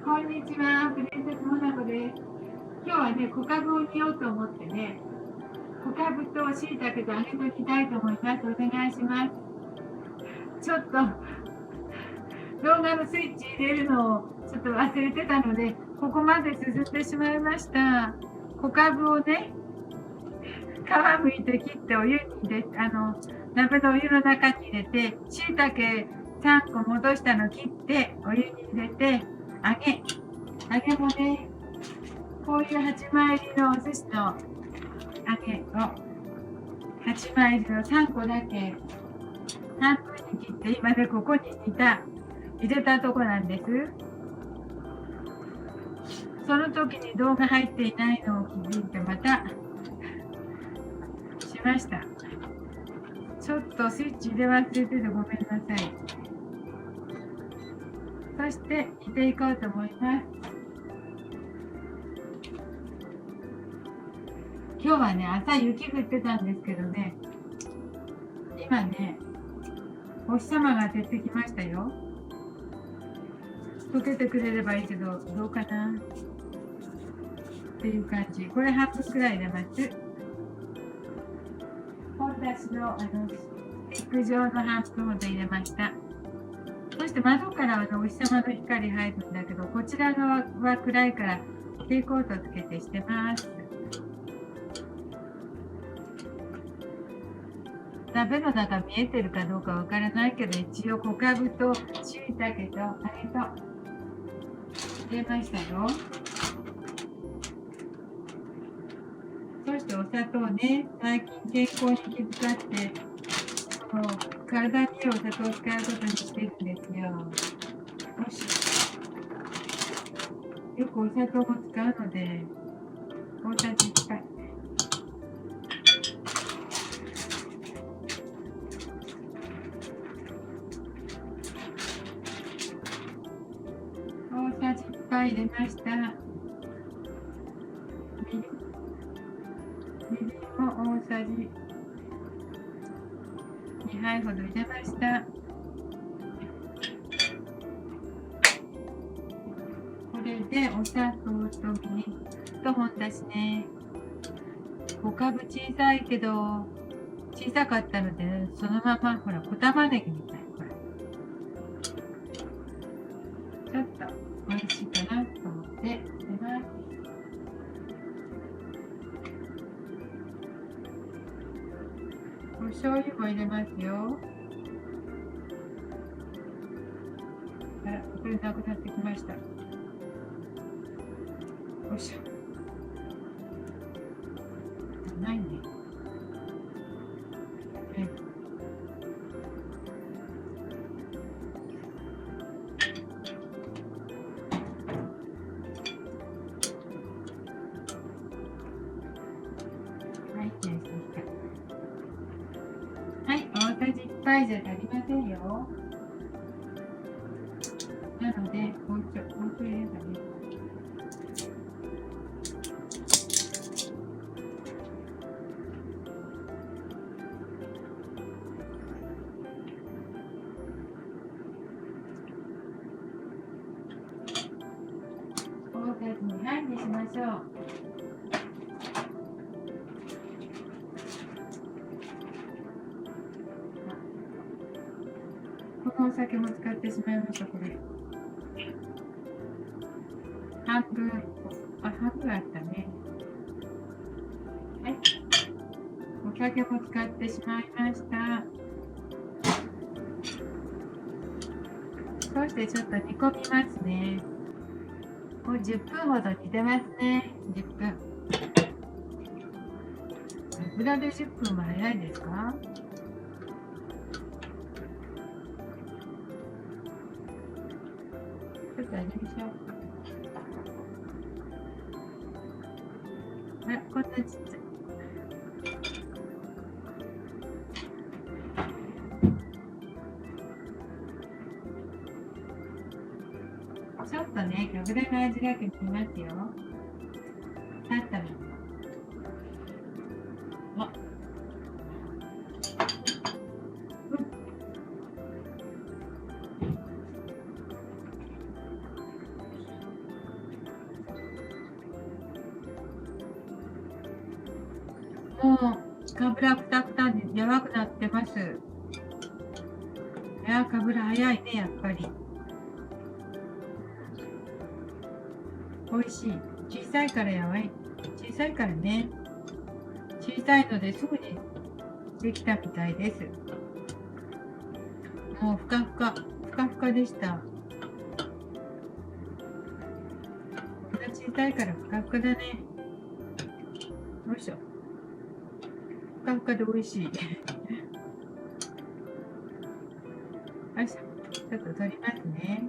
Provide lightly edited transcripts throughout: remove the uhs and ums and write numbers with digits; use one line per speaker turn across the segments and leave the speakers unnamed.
こんにちは、プリンセスモナコです。今日はね、小かぶを煮ようと思ってね、小かぶとしいたけと揚げときたいと思います。お願いします。ちょっと動画のスイッチ入れるのをちょっと忘れてたので、ここまで進んでしまいました。小かぶをね、皮むいて切ってお湯に入れ鍋のお湯の中に入れて、しいたけ3個戻したの切ってお湯に入れて揚げもね、こういう8枚入りのお寿司の揚げを8枚入りの3個だけ半分に切って、今ねここに入れたとこなんです。その時に動画入っていないのを気づいてまたしました。ちょっとスイッチ入れ忘れててごめんなさい。そして煮ていこうと思います。今日はね、朝雪降ってたんですけどね、今ね、お日様が出てきましたよ。溶けてくれればいいけど、どうかなっていう感じ。これ半分くらい入れます。本だしのスティック状の半分ほど入れました。そして窓からお日様の光入るんだけど、こちら側は暗いから蛍光灯つけてしてます。鍋の中見えてるかどうかわからないけど、一応小かぶとしいたけと揚げと入れましたよ。そしてお砂糖ね、最近健康に気遣って体にいいお砂糖を使うことにしてるんですよ。よくお砂糖も使うので、大さじ1杯。大さじ1杯入れました。みりんも大さじ2杯ほど入れました。これでお砂糖とみりんと本だしね。小かぶ小さいけど小さかったので、そのままほら小玉ねぎみたい。ほらちょっと美味しいかなと思って入れます。お醤油も入れますよ。あら、これなくなってきました。おしょないね。はい、大さじ1杯じゃ足りませんよ。なので、もうちょい入れたね。大さじ2杯にしましょう。このお酒も使ってしまいました。これ半分あったね。はい、お酒も使ってしまいました。そしてちょっと煮込みますね。もう10分ほど煮てますね。10分。油で10分は早いですか？ちょっとやりましょう。あ、こんなちっちゃい。ちょっとね、油の味だけつきますよ。さっと見て。もうかぶらくたくたにやばくなってます。いや、かぶら早いね、やっぱり。美味しい。小さいからやばい。小さいからね。小さいのですぐにできたみたいです。もうふかふか、ふかふかでした。こんな小さいからふかふかだね。よいしょ。ふかふかで美味しい。よいしょ。ちょっと取りますね。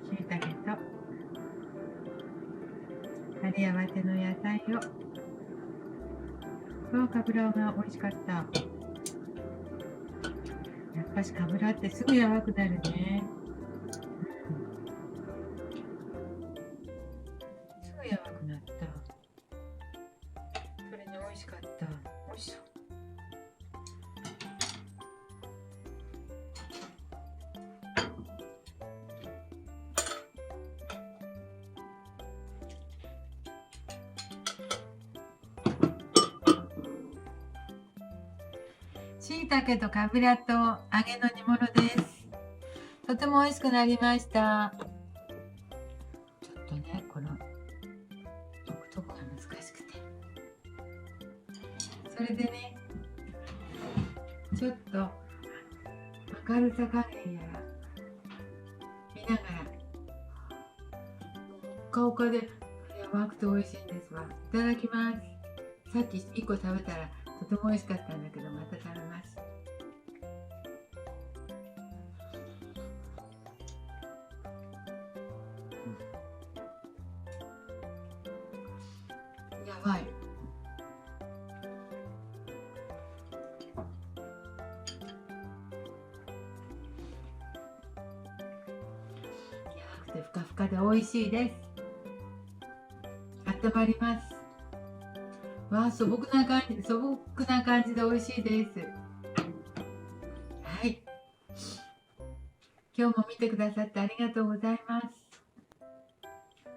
しいたけと有り合わせの野菜を。かぶらが美味しかった。やっぱしかぶらってすぐやばくなるね。すぐやばくなった。それに美味しかった。おいしそう。しいたけとかぶらと揚げの煮物です。とても美味しくなりました。ちょっとね、この置くとこが難しくて。それでね、ちょっと明るさ加減やら見ながら、ほかほかでやばくて美味しいんですわ。いただきます。さっき1個食べたらとても美味しかったんだけど、また食べます。やばい。やばくてふかふかで美味しいです。温まります。わあ、素朴な感じで美味しいです。はい。今日も見てくださってありがとうございます。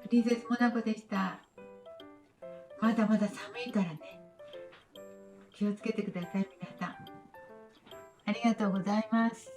プリンセスモナコでした。まだまだ寒いからね。気をつけてください、皆さん。ありがとうございます。